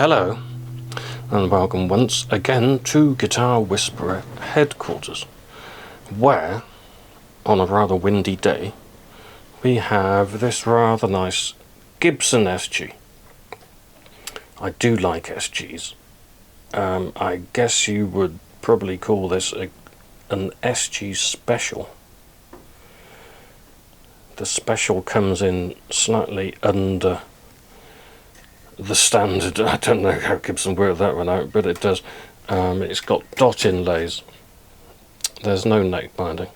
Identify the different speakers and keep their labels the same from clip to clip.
Speaker 1: Hello and welcome once again to Guitar Whisperer headquarters, where on a rather windy day we have this rather nice Gibson SG. I do like SGs. I guess you would probably call this an SG Special. The Special comes in slightly under the standard. I don't know how Gibson worked that one out, but it does. It's got dot inlays. There's no neck binding.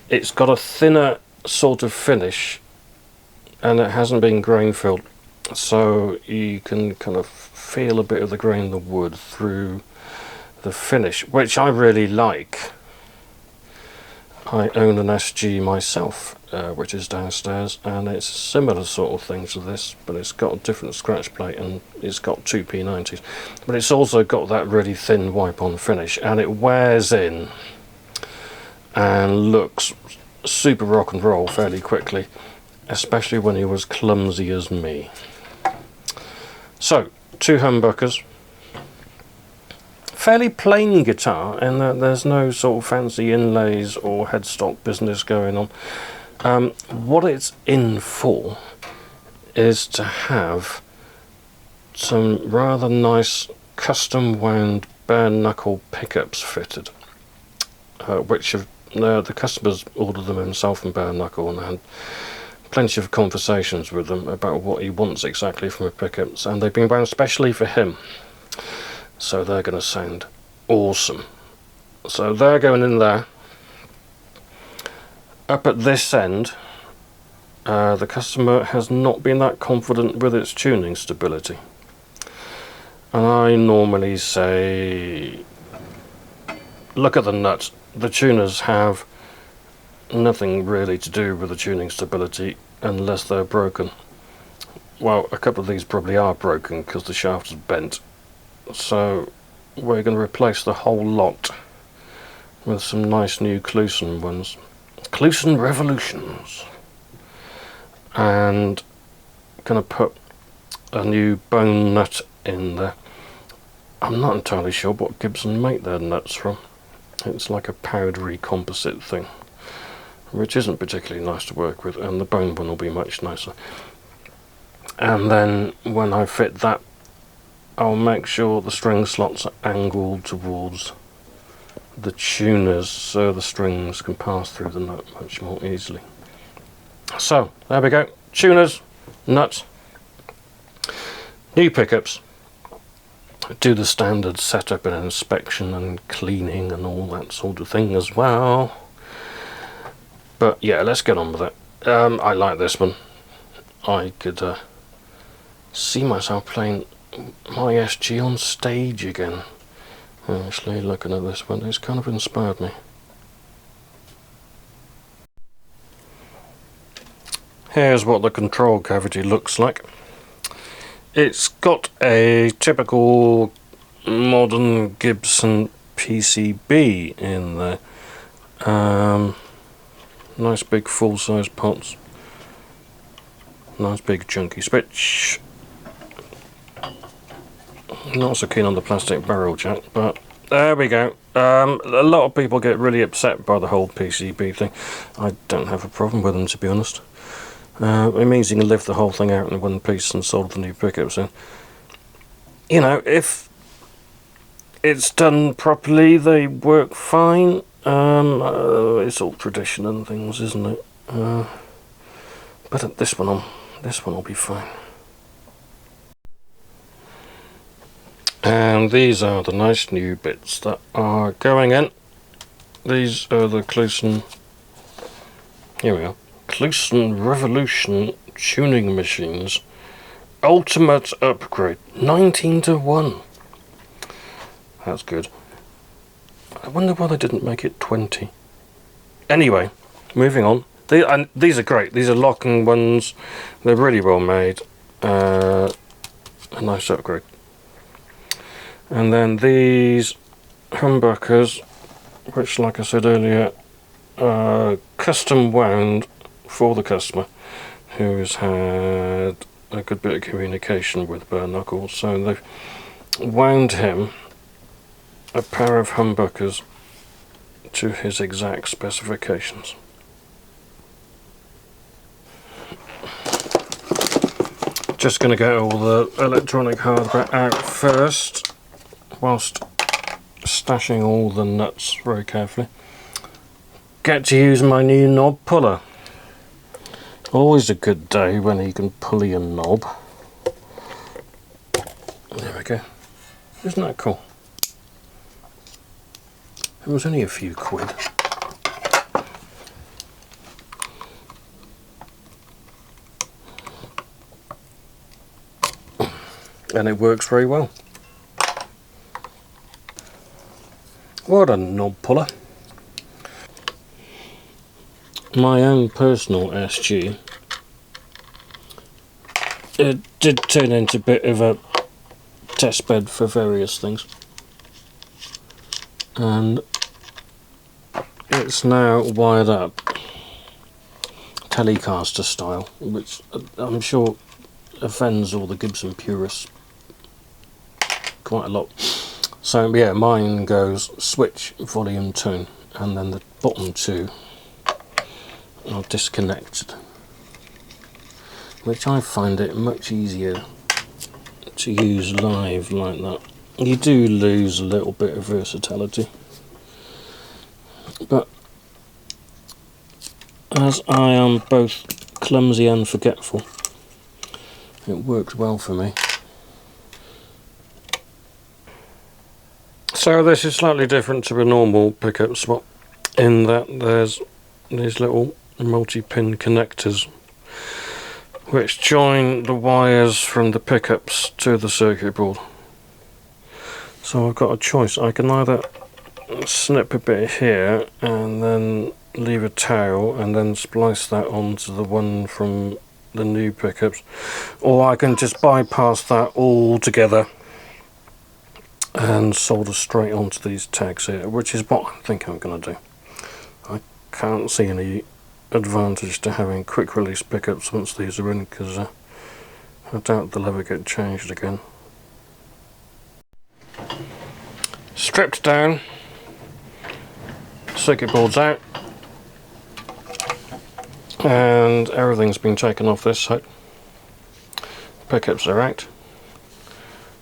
Speaker 1: It's got a thinner sort of finish, and it hasn't been grain filled, so you can kind of feel a bit of the grain of the wood through the finish, which I really like. I own an SG myself, which is downstairs, and it's a similar sort of thing to this, but it's got a different scratch plate and it's got two P90s, but it's also got that really thin wipe-on finish, and it wears in and looks super rock and roll fairly quickly, especially when you're as clumsy as me. So, two humbuckers. Fairly plain guitar in that there's no sort of fancy inlays or headstock business going on. What it's in for is to have some rather nice custom wound bare knuckle pickups fitted, which have the customers ordered them himself in bare knuckle, and I had plenty of conversations with them about what he wants exactly from a pickups, and they've been wound specially for him. So they're going to sound awesome. So they're going in there. Up at this end, the customer has not been that confident with its tuning stability. And I normally say, look at the nut. The tuners have nothing really to do with the tuning stability unless they're broken. Well, a couple of these probably are broken because the shaft is bent. So we're going to replace the whole lot with some nice new Clusen ones, Clusen Revolutions, and going to put a new bone nut in there. I'm not entirely sure what Gibson make their nuts from. It's like a powdery composite thing, which isn't particularly nice to work with, and the bone one will be much nicer. And then when I fit that, I'll make sure the string slots are angled towards the tuners so the strings can pass through the nut much more easily. So, there we go. Tuners, nuts, new pickups. Do the standard setup and inspection and cleaning and all that sort of thing as well. But yeah, let's get on with it. I like this one. I could see myself playing my SG on stage again. Actually, looking at this one, it's kind of inspired me. Here's what the control cavity looks like. It's got a typical modern Gibson PCB in there. Nice big full-size pots. Nice big chunky switch. Not so keen on the plastic barrel jack, but there we go. A lot of people get really upset by the whole PCB thing. I don't have a problem with them, to be honest. It means you can lift the whole thing out in one piece and solder the new pickups in. You know, if it's done properly, they work fine. It's all tradition and things, isn't it? But this one will be fine. And these are the nice new bits that are going in. These are the Clusen, here we are, Clusen Revolution tuning machines. Ultimate upgrade, 19-1. That's good. I wonder why they didn't make it 20. Anyway, moving on. These are great. These are locking ones. They're really well made. A nice upgrade. And then these humbuckers, which, like I said earlier, are custom wound for the customer, who has had a good bit of communication with Bare Knuckles, so they've wound him a pair of humbuckers to his exact specifications. Just going to get all the electronic hardware out first, whilst stashing all the nuts very carefully. Get to use my new knob puller. Always a good day when you can pulley a knob. There we go. Isn't that cool? It was only a few quid. And it works very well. What a knob puller. My own personal SG, it did turn into a bit of a test bed for various things, and it's now wired up Telecaster style, which I'm sure offends all the Gibson purists quite a lot. So yeah, mine goes switch, volume, tone, and then the bottom two are disconnected, which I find it much easier to use live like that. You do lose a little bit of versatility, but as I am both clumsy and forgetful, it worked well for me. So this is slightly different to a normal pickup swap in that there's these little multi-pin connectors which join the wires from the pickups to the circuit board. So I've got a choice. I can either snip a bit here and then leave a tail and then splice that onto the one from the new pickups, or I can just bypass that altogether and solder straight onto these tags here, which is what I think I'm going to do. I can't see any advantage to having quick release pickups once these are in, because I doubt they'll ever get changed again. Stripped down, circuit board's out, and everything's been taken off this side. Pickups are out.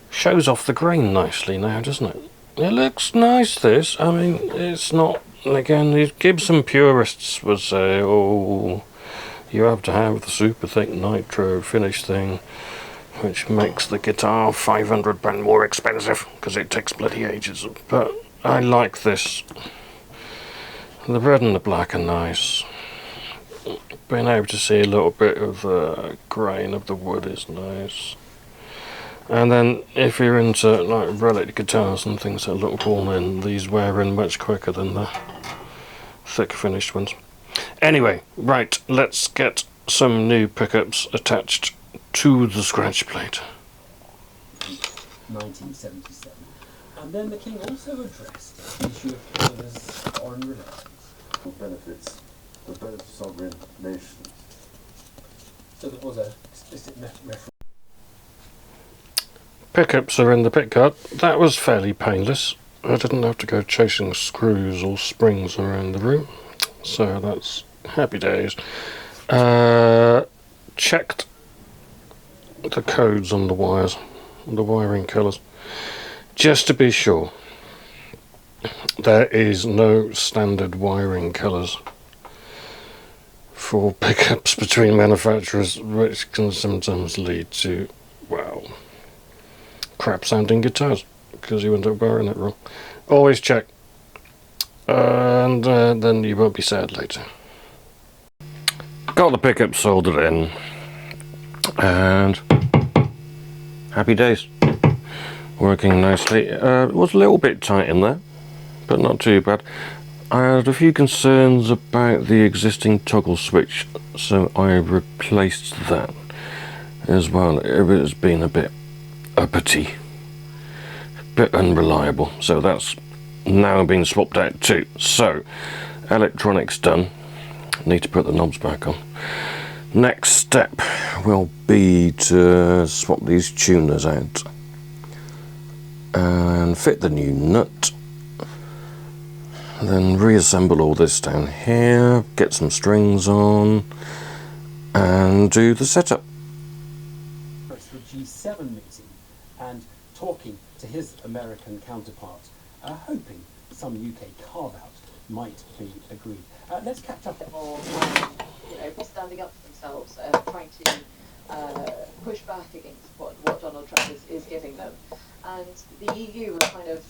Speaker 1: Shows off the grain nicely now, doesn't it? It looks nice, this. I mean, it's not, again, these Gibson purists would say, oh, you have to have the super thick nitro finish thing, which makes the guitar £500 more expensive because it takes bloody ages. But I like this. The red and the black are nice. Being able to see a little bit of the grain of the wood is nice. And then if you're into like relic guitars and things that look worn in, these wear in much quicker than the thick finished ones. Anyway, right, let's get some new pickups attached to the scratch plate.
Speaker 2: 1977. And then the King also addressed the issue of Canada's foreign relations.
Speaker 3: Benefits, the benefits of sovereign nations.
Speaker 2: So there was a explicit reference.
Speaker 1: Pickups are in the pickguard. That was fairly painless. I didn't have to go chasing screws or springs around the room, so that's happy days. Checked the codes on the wires, the wiring colours, just to be sure. There is no standard wiring colours for pickups between manufacturers, which can sometimes lead to, well, crap sounding guitars because you end up wiring it wrong. Always check, and then you won't be sad later. Got the pickup soldered in, and happy days. Working nicely. It was a little bit tight in there, but not too bad. I had a few concerns about the existing toggle switch, so I replaced that as well. It has been a bit uppity, a bit unreliable, so that's now been swapped out too. So electronics done, need to put the knobs back on. Next step will be to swap these tuners out and fit the new nut, then reassemble all this down here, get some strings on and do the setup.
Speaker 2: The G7 meeting and talking to his American counterpart, hoping some UK carve-out might be agreed. Let's catch up.
Speaker 4: Or standing up for themselves, trying to push back against what Donald Trump is giving them. And the EU have kind of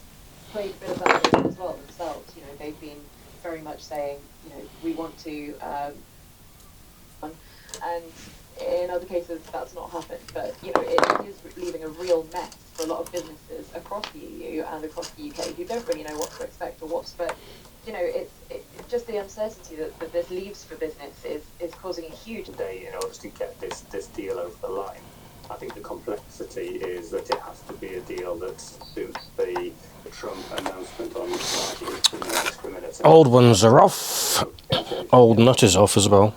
Speaker 4: played a bit of that game as well themselves. They've been very much saying, we want to, and in other cases that's not happened. But it is leaving a real mess for a lot of businesses across the EU and across the UK who don't really know what to expect or what's. But it's just the uncertainty that this leaves for business is causing a huge
Speaker 5: day in order to get this deal over the line. I think the complexity is that it has to be a deal that suits the Trump announcement on discriminatory.
Speaker 1: Old ones are off. Old nut is off as well.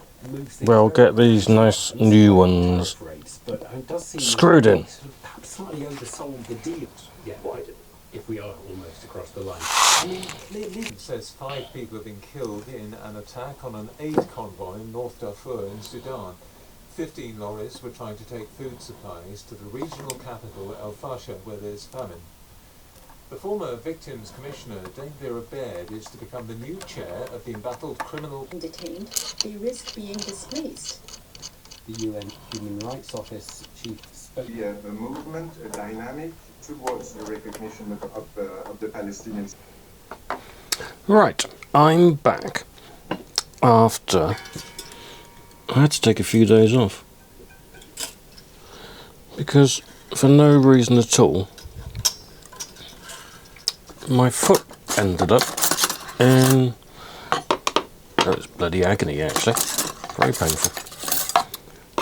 Speaker 1: We'll get these nice new ones screwed in.
Speaker 2: Perhaps slightly oversold the deal. Yeah, if we are almost across the line.
Speaker 6: It says 5 people have been killed in an attack on an aid convoy in North Darfur in Sudan. 15 lorries were trying to take food supplies to the regional capital El Fasher, where there's famine. The former Victims Commissioner, Dave Baird, is to become the new chair of the embattled criminal.
Speaker 7: Detained, they risk being displaced.
Speaker 2: The UN Human Rights Office chief spoke.
Speaker 3: A movement, a dynamic towards the recognition of the Palestinians.
Speaker 1: Right, I'm back after I had to take a few days off because for no reason at all my foot ended up in, it was bloody agony actually, very painful.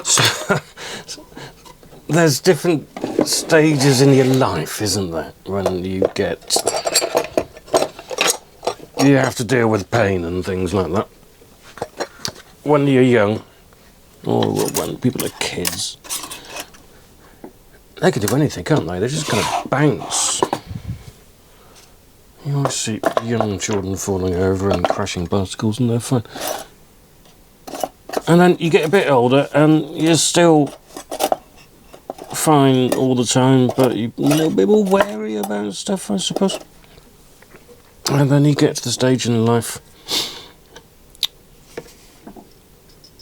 Speaker 1: So, there's different stages in your life, isn't there, when you have to deal with pain and things like that. When you're young, or when people are kids, they can do anything, can't they? They're just going to bounce. You always see young children falling over and crashing bicycles and they're fine. And then you get a bit older and you're still fine all the time, but you're a little bit more wary about stuff, I suppose. And then you get to the stage in life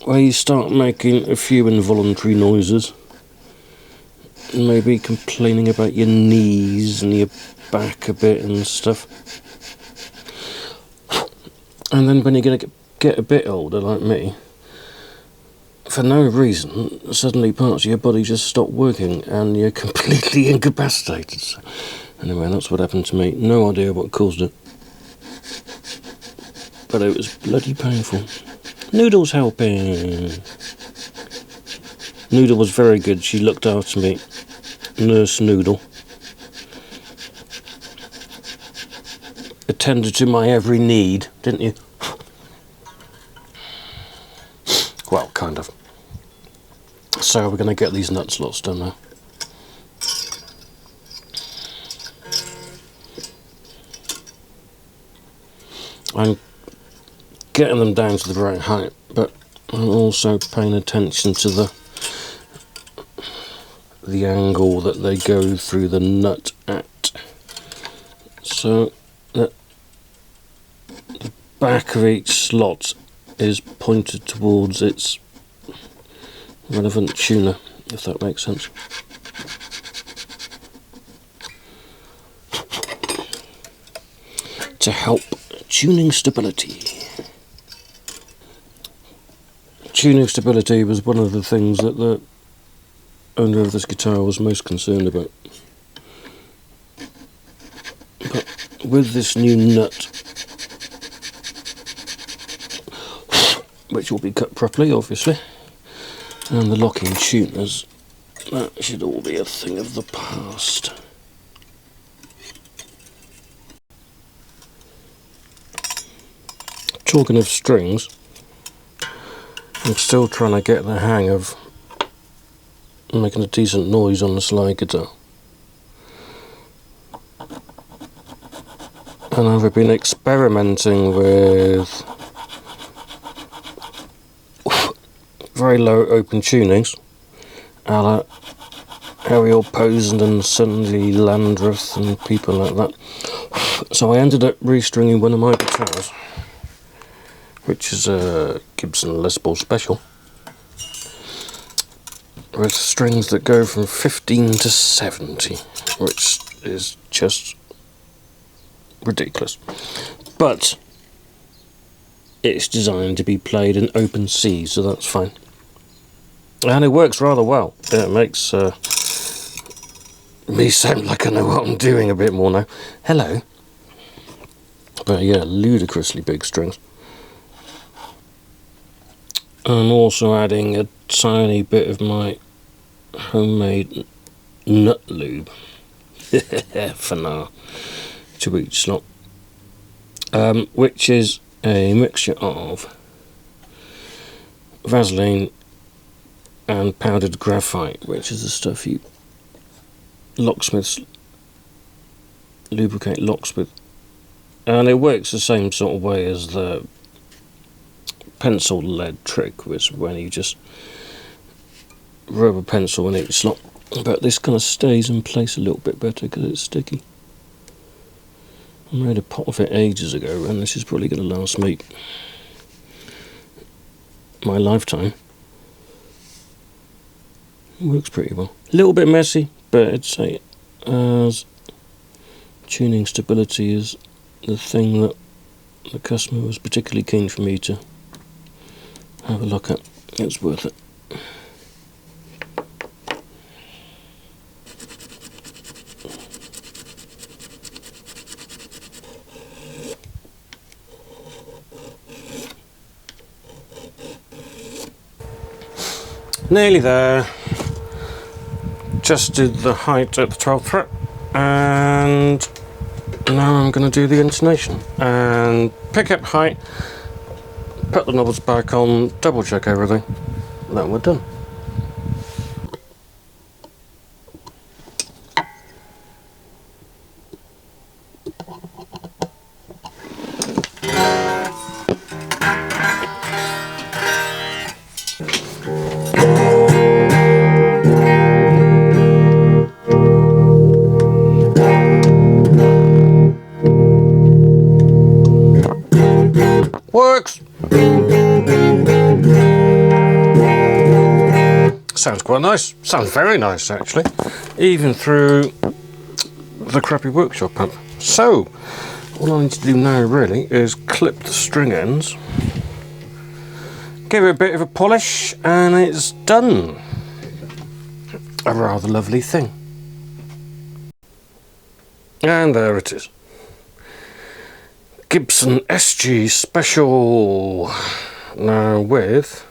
Speaker 1: where you start making a few involuntary noises, and maybe complaining about your knees and your back a bit and stuff. And then when you're going to get a bit older, like me, for no reason, suddenly parts of your body just stop working and you're completely incapacitated. So, anyway, that's what happened to me. No idea what caused it, but it was bloody painful. Noodle's helping. Noodle was very good. She looked after me. Nurse Noodle attended to my every need, didn't you? Well, kind of. So we're going to get these nut slots done now. I'm getting them down to the right height, but I'm also paying attention to the angle that they go through the nut at, so that the back of each slot is pointed towards its relevant tuner, if that makes sense. To help tuning stability. Tuning stability was one of the things that the owner of this guitar was most concerned about. But with this new nut, which will be cut properly obviously, and the locking tuners, that should all be a thing of the past. Talking of strings, I'm still trying to get the hang of making a decent noise on the slide guitar. And I've been experimenting with very low open tunings, a la Ariel Posen and Sunday Landreth and people like that. So I ended up restringing one of my guitars, which is a Gibson Les Paul Special, with strings that go from 15 to 70, which is just ridiculous. But it's designed to be played in open C, so that's fine. And it works rather well. It makes me sound like I know what I'm doing a bit more now. Hello. But yeah, ludicrously big strings. I'm also adding a tiny bit of my homemade nut lube for now to each slot, which is a mixture of Vaseline and powdered graphite, which is the stuff you locksmiths lubricate locks with, and it works the same sort of way as the pencil lead trick, was when you just rub a pencil in each slot, but this kind of stays in place a little bit better because it's sticky. I made a pot of it ages ago, and this is probably going to last me my lifetime. It works pretty well. A little bit messy, but I'd say as tuning stability is the thing that the customer was particularly keen for me to have a look at. It's worth it. Nearly there. Just did the height at the 12th fret, and now I'm going to do the intonation and pick up height, put the knobs back on, double check everything, then we're done. Works! Sounds quite nice. Sounds very nice, actually. Even through the crappy workshop amp. So, all I need to do now, really, is clip the string ends, give it a bit of a polish, and it's done. A rather lovely thing. And there it is. Gibson SG Special, now with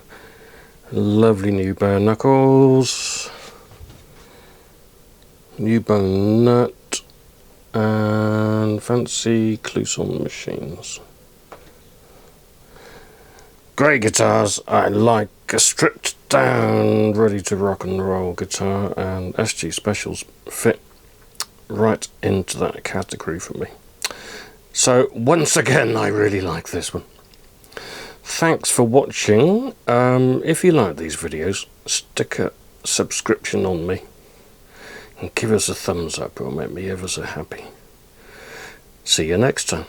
Speaker 1: lovely new bare knuckles, new bone nut, and fancy cloisonne machines. Great guitars. I like a stripped down, ready to rock and roll guitar, and SG Specials fit right into that category for me. So once again, I really like this one. Thanks for watching. If you like these videos, stick a subscription on me and give us a thumbs up. It'll make me ever so happy. See you next time.